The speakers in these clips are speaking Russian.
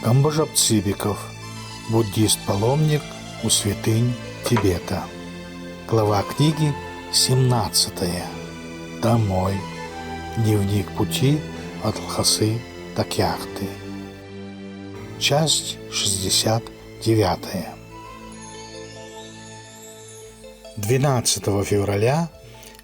Камбожап Цибиков, буддист-паломник у святынь Тибета. Глава книги 17. Домой. Дневник пути от Лхасы до Кяхты. Часть 69. 12 февраля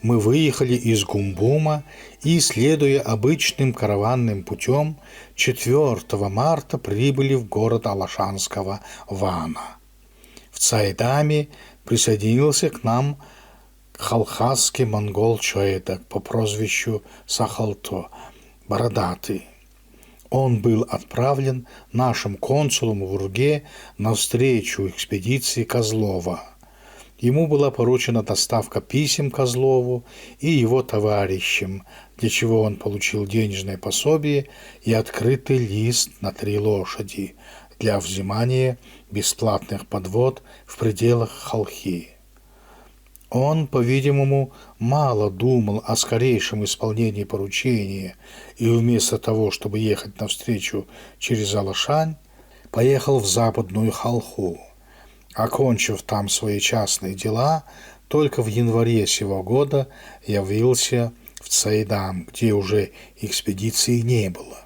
мы выехали из Гумбума и, следуя обычным караванным путем, 4 марта прибыли в город Алашанского Вана. В Цайдаме присоединился к нам халхасский монгол Чоэдак по прозвищу Сахалто, Бородатый. Он был отправлен нашим консулом в Урге навстречу экспедиции Козлова. Ему была поручена доставка писем Козлову и его товарищам, для чего он получил денежное пособие и открытый лист на 3 лошади для взимания бесплатных подвод в пределах Халхи. Он, по-видимому, мало думал о скорейшем исполнении поручения и вместо того, чтобы ехать навстречу через Алашань, поехал в западную Халху. Окончив там свои частные дела, только в январе сего года явился в Цайдам, где уже экспедиции не было.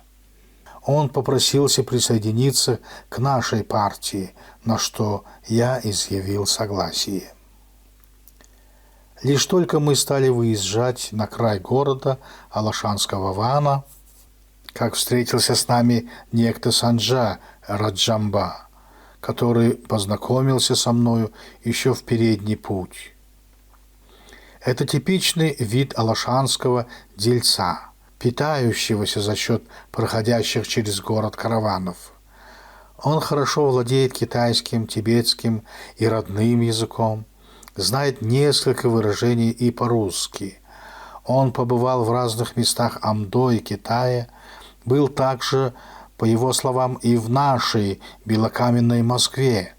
Он попросился присоединиться к нашей партии, на что я изъявил согласие. Лишь только мы стали выезжать на край города Алашанского Вана, как встретился с нами некто Санджа Раджамба, который познакомился со мною еще в передний путь. Это типичный вид алашанского дельца, питающегося за счет проходящих через город караванов. Он хорошо владеет китайским, тибетским и родным языком, знает несколько выражений и по-русски. Он побывал в разных местах Амдо и Китая, был также, по его словам, и в нашей белокаменной Москве,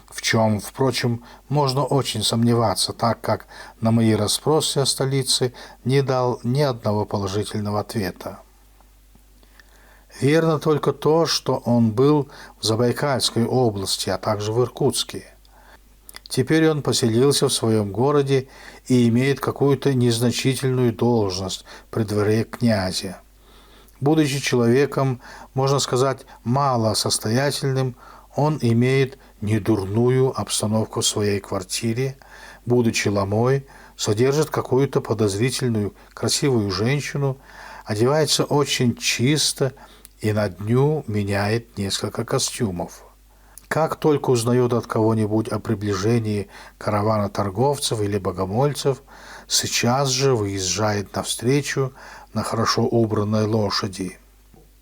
в чем, впрочем, можно очень сомневаться, так как на мои расспросы о столице не дал ни одного положительного ответа. Верно только то, что он был в Забайкальской области, а также в Иркутске. Теперь он поселился в своем городе и имеет какую-то незначительную должность при дворе князя. Будучи человеком, можно сказать, малосостоятельным, он имеет недурную обстановку в своей квартире, будучи ломой, содержит какую-то подозрительную красивую женщину, одевается очень чисто и на дню меняет несколько костюмов. Как только узнает от кого-нибудь о приближении каравана торговцев или богомольцев, сейчас же выезжает навстречу на хорошо убранной лошади.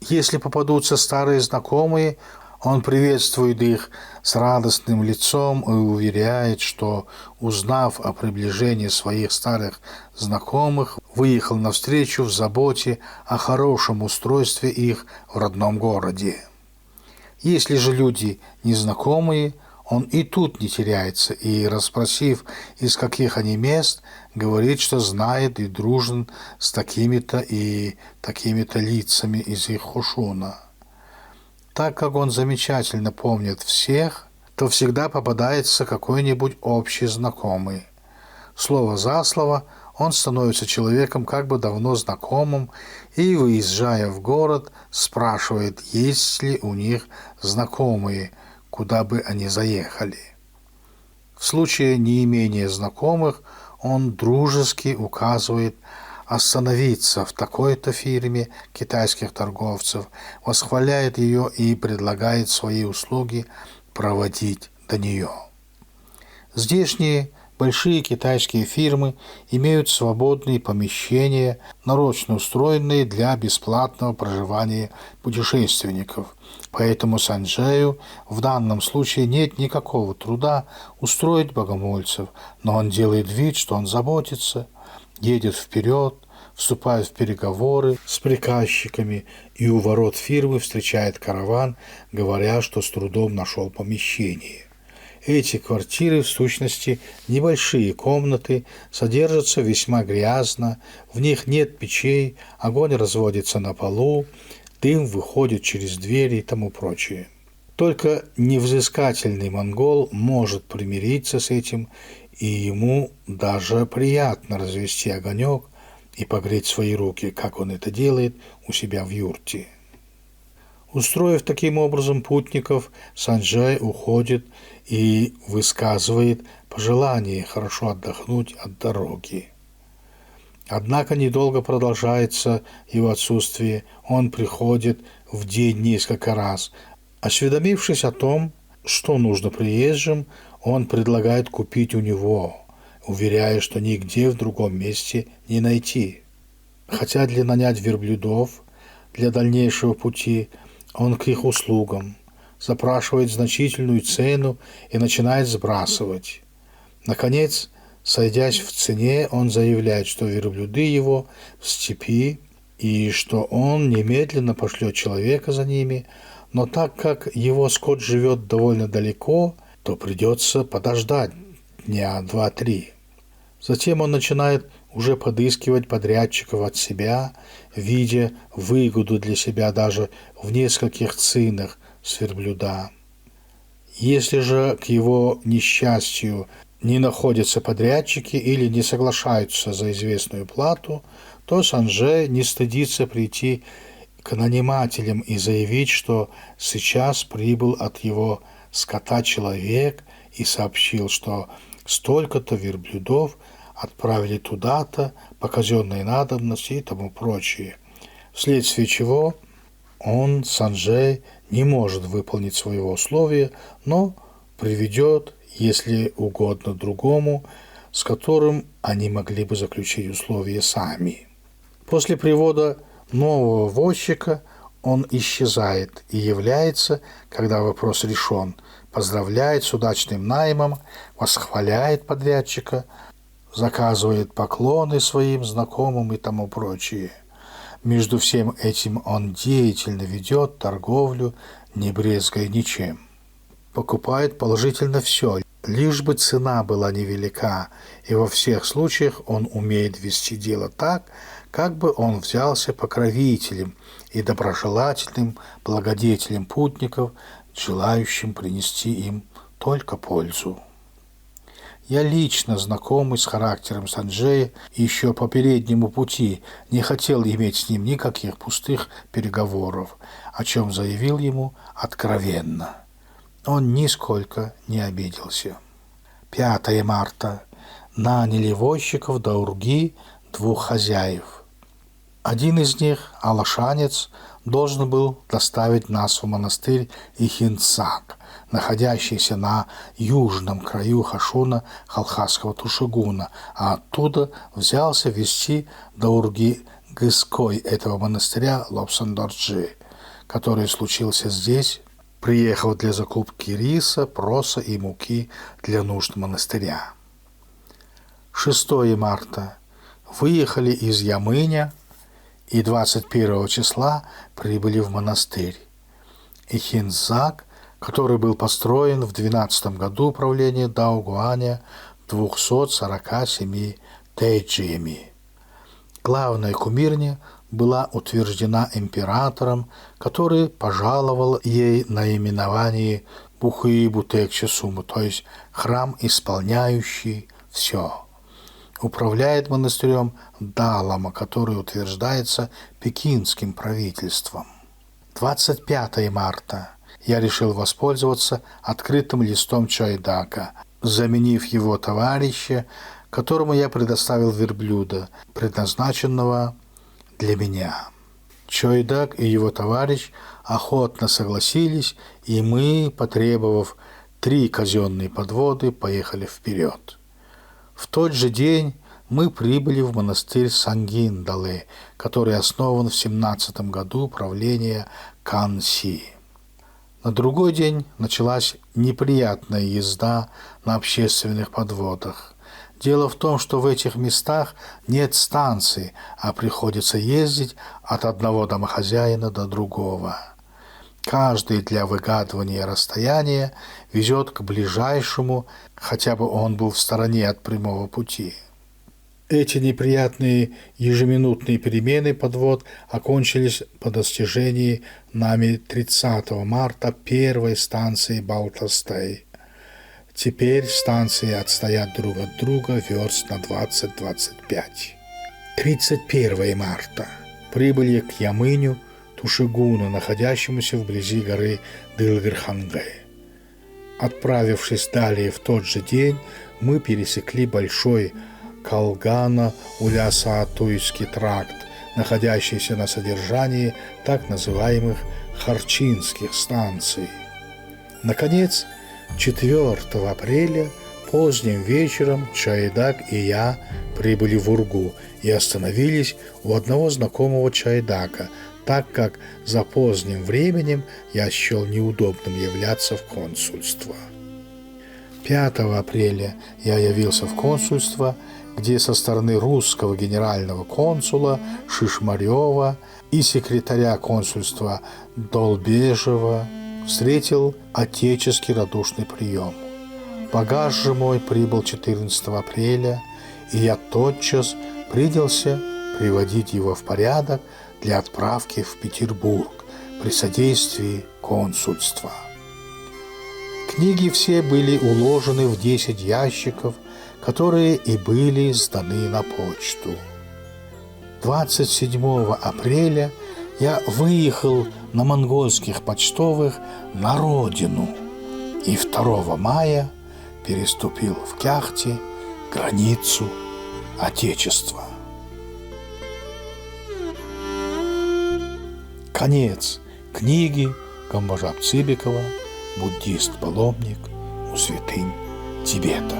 Если попадутся старые знакомые, он приветствует их с радостным лицом и уверяет, что, узнав о приближении своих старых знакомых, выехал навстречу в заботе о хорошем устройстве их в родном городе. Если же люди незнакомые, он и тут не теряется, и, расспросив, из каких они мест, говорит, что знает и дружен с такими-то и такими-то лицами из их хушуна. Так как он замечательно помнит всех, то всегда попадается какой-нибудь общий знакомый. Слово за слово он становится человеком как бы давно знакомым и, выезжая в город, спрашивает, есть ли у них знакомые, куда бы они заехали. В случае неимения знакомых он дружески указывает остановиться в такой-то фирме китайских торговцев, восхваляет ее и предлагает свои услуги проводить до нее. Здешние большие китайские фирмы имеют свободные помещения, нарочно устроенные для бесплатного проживания путешественников. Поэтому Санджаю в данном случае нет никакого труда устроить богомольцев, но он делает вид, что он заботится, едет вперед, вступает в переговоры с приказчиками и у ворот фирмы встречает караван, говоря, что с трудом нашел помещение. Эти квартиры, в сущности, небольшие комнаты, содержатся весьма грязно, в них нет печей, огонь разводится на полу, дым выходит через двери и тому прочее. Только невзыскательный монгол может примириться с этим, и ему даже приятно развести огонек и погреть свои руки, как он это делает у себя в юрте. Устроив таким образом путников, Санджай уходит и высказывает пожелание хорошо отдохнуть от дороги. Однако недолго продолжается его отсутствие, он приходит в день несколько раз. Осведомившись о том, что нужно приезжим, он предлагает купить у него, уверяя, что нигде в другом месте не найти. Хотя для нанять верблюдов для дальнейшего пути он к их услугам запрашивает значительную цену и начинает сбрасывать. Наконец, сойдясь в цене, он заявляет, что верблюды его в степи и что он немедленно пошлет человека за ними, но так как его скот живет довольно далеко, то придется подождать дня 2-3. Затем он начинает уже подыскивать подрядчиков от себя, видя выгоду для себя даже в нескольких цинах с верблюда. Если же к его несчастью не находятся подрядчики или не соглашаются за известную плату, то Санджай не стыдится прийти к нанимателям и заявить, что сейчас прибыл от его скота человек и сообщил, что столько-то верблюдов отправили туда-то по казенной надобности и тому прочее. Вследствие чего он, Санджай, не может выполнить своего условия, но приведет, если угодно другому, с которым они могли бы заключить условия сами. После привода нового возчика он исчезает и является, когда вопрос решен, поздравляет с удачным наймом, восхваляет подрядчика, заказывает поклоны своим знакомым и тому прочее. Между всем этим он деятельно ведет торговлю, не брезгая ничем. Покупает положительно все, лишь бы цена была невелика, и во всех случаях он умеет вести дело так, как бы он взялся покровителем и доброжелательным благодетелем путников, желающим принести им только пользу. Я лично, знакомый с характером Санджая, еще по переднему пути не хотел иметь с ним никаких пустых переговоров, о чем заявил ему откровенно. Он нисколько не обиделся. 5 марта. Наняли возчиков до Урги 2 хозяев. Один из них, алашанец, должен был доставить нас в монастырь Ихинцак, находящийся на южном краю Хашуна Халхасского Тушугуна, а оттуда взялся везти до Урги Гыской этого монастыря Лобсан-Дорджи, который случился здесь, приехав для закупки риса, проса и муки для нужд монастыря. 6 марта. Выехали из Ямыня и 21 числа прибыли в монастырь. Ихинцак, который был построен в 12 году правления Дао Гуаня 247 тэйджиями. Главная кумирня была утверждена императором, который пожаловал ей наименование Бухи-Бутек-Чесуму, то есть храм, исполняющий все. Управляет монастырем Далама, который утверждается пекинским правительством. 25 марта. Я решил воспользоваться открытым листом Чойдака, заменив его товарища, которому я предоставил верблюда, предназначенного для меня. Чойдак и его товарищ охотно согласились, и мы, потребовав 3 казенные подводы, поехали вперед. В тот же день мы прибыли в монастырь Сангиндале, который основан в 17 году правления Канси. На другой день началась неприятная езда на общественных подводах. Дело в том, что в этих местах нет станций, а приходится ездить от одного домохозяина до другого. Каждый для выгадывания расстояния везет к ближайшему, хотя бы он был в стороне от прямого пути. Эти неприятные ежеминутные перемены подвод окончились по достижении нами 30 марта первой станции Балтастей. Теперь станции отстоят друг от друга верст на 20-25. 31 марта. Прибыли к Ямыню, Тушигуну, находящемуся вблизи горы Дылгерхангэ. Отправившись далее в тот же день, мы пересекли большой Калгана-Улясаатуйский тракт, находящийся на содержании так называемых харчинских станций. Наконец, 4 апреля поздним вечером Чайдак и я прибыли в Ургу и остановились у одного знакомого чайдака, так как за поздним временем я счел неудобным являться в консульство. 5 апреля я явился в консульство, где со стороны русского генерального консула Шишмарева и секретаря консульства Долбежева встретил отеческий радушный прием. Багаж же мой прибыл 14 апреля, и я тотчас принялся приводить его в порядок для отправки в Петербург при содействии консульства. Книги все были уложены в 10 ящиков, которые и были сданы на почту. 27 апреля я выехал на монгольских почтовых на родину и 2 мая переступил в Кяхте границу Отечества. Конец книги Камбажап Цыбикова «Буддист-паломник у святынь Тибета».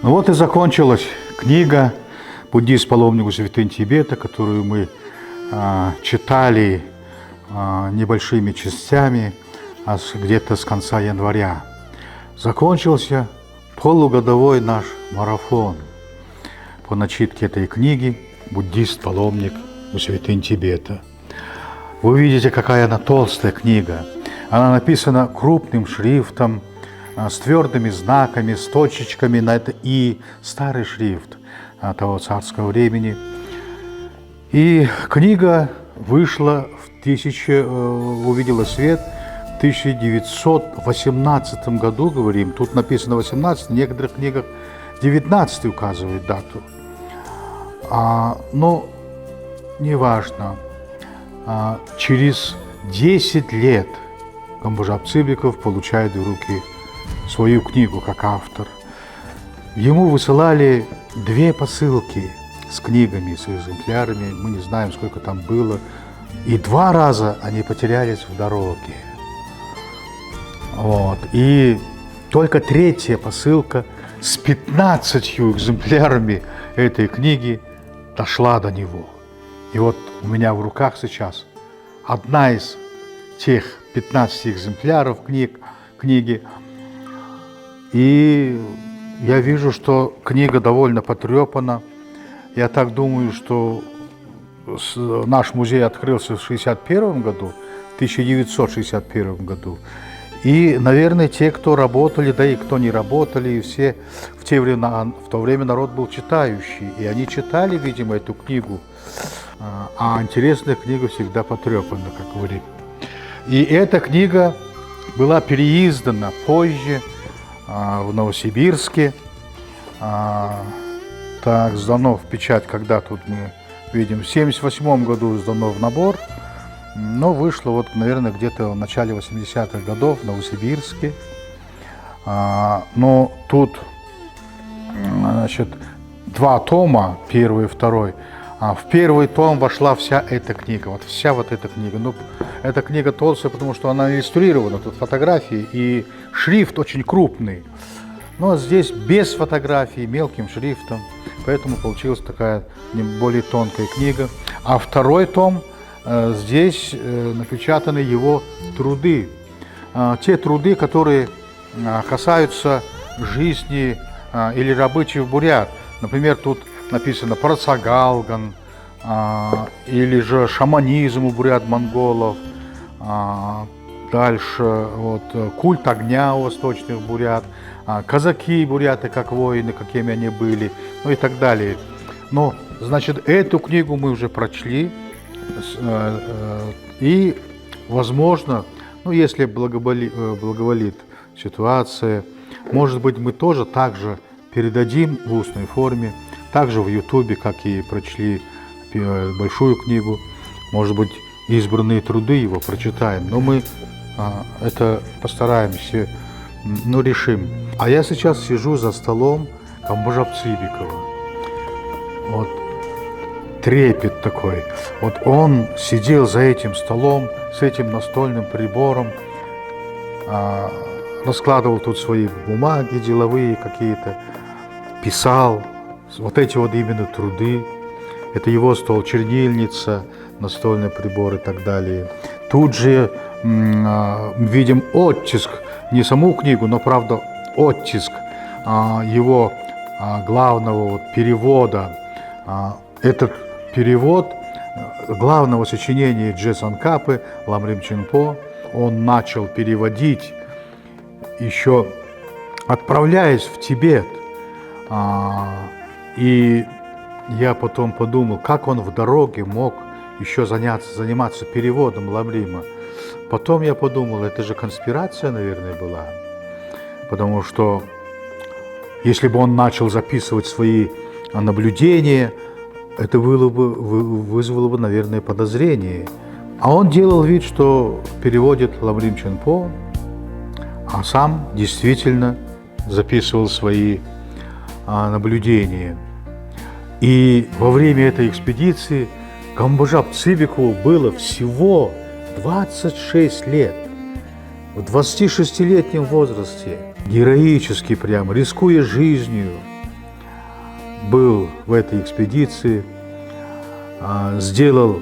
Ну вот и закончилась книга «Буддист-паломник у святынь Тибета», которую мы читали небольшими частями где-то с конца января. Закончился полугодовой наш марафон по начитке этой книги «Буддист-паломник у святынь Тибета». Вы видите, какая она толстая книга. Она написана крупным шрифтом, с твердыми знаками, с точечками на это и старый шрифт того царского времени. И книга вышла увидела свет в 1918 году, говорим. Тут написано 18, в некоторых книгах 19 указывает дату. Но неважно. Через 10 лет Камбажап Цыбиков получает в руки свою книгу как автор. Ему высылали 2 посылки с книгами, с экземплярами. Мы не знаем, сколько там было. И 2 раза они потерялись в дороге. Вот. И только 3-я посылка с 15 экземплярами этой книги дошла до него. И вот у меня в руках сейчас одна из тех 15 экземпляров книги. И я вижу, что книга довольно потрепана. Я так думаю, что наш музей открылся в 1961 году. И, наверное, те, кто работали, да и кто не работали, и все в то время народ был читающий. И они читали, видимо, эту книгу. А интересная книга всегда потрепана, как говорит. И эта книга была переиздана позже в Новосибирске. Так, сдано в печать, когда тут мы видим, в 1978 году сдано в набор, но вышло, вот, наверное, где-то в начале 80-х годов в Новосибирске. Но тут, значит, 2 тома, 1 и 2. В 1 том вошла вся эта книга, вот вся вот эта книга. Ну, эта книга толстая, потому что она иллюстрирована, тут фотографии, и шрифт очень крупный. Но здесь без фотографий, мелким шрифтом, поэтому получилась такая более тонкая книга. А 2 том, здесь напечатаны его труды. Те труды, которые касаются жизни или рабочих бурят. Например, тут написано про Цагалган, или же шаманизм у бурят-монголов, дальше вот, культ огня у восточных бурят, казаки, буряты, как воины, какими они были, ну и так далее. Но, значит, эту книгу мы уже прочли, и, возможно, ну, если благоволит ситуация, может быть, мы тоже так же передадим в устной форме, также в Ютубе, как и прочли большую книгу, может быть, избранные труды его прочитаем, но мы это постараемся, ну, решим. А я сейчас сижу за столом Камбожап-Цибикова. Вот трепет такой. Вот он сидел за этим столом с этим настольным прибором, раскладывал тут свои бумаги деловые какие-то, писал вот эти вот именно труды. Это его стол, чернильница, настольный прибор и так далее. Тут же видим оттиск, не саму книгу, но, правда, оттиск его главного вот перевода. Этот перевод главного сочинения Дже Цангкапы Ламрим Чинпо он начал переводить, еще отправляясь в Тибет. И я потом подумал, как он в дороге мог еще заниматься переводом Ламрима. Потом я подумал, это же конспирация, наверное, была. Потому что если бы он начал записывать свои наблюдения, это вызвало бы, наверное, подозрение. А он делал вид, что переводит Ламрим Чинпо, а сам действительно записывал свои наблюдения. И во время этой экспедиции Камбожап-Цибикову было всего 26 лет. В 26-летнем возрасте, героически прямо, рискуя жизнью, был в этой экспедиции, сделал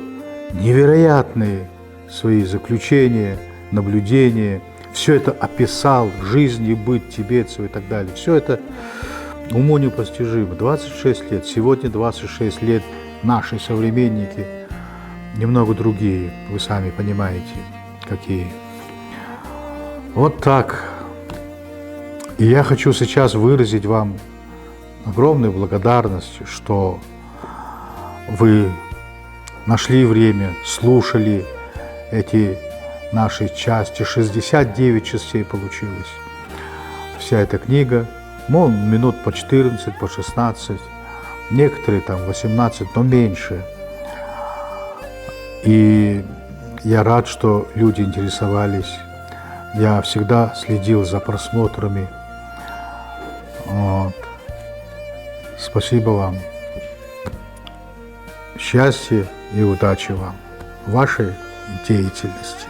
невероятные свои заключения, наблюдения, все это описал, жизнь и быт тибетцев и так далее. Все это уму непостижимо. 26 лет, сегодня 26 лет наши современники немного другие, вы сами понимаете, какие. Вот так. И я хочу сейчас выразить вам огромную благодарность, что вы нашли время, слушали эти наши части. 69 частей получилось. Вся эта книга, минут по 14, по 16, некоторые там 18, но меньше. И я рад, что люди интересовались. Я всегда следил за просмотрами. Вот. Спасибо вам. Счастья и удачи вам в вашей деятельности.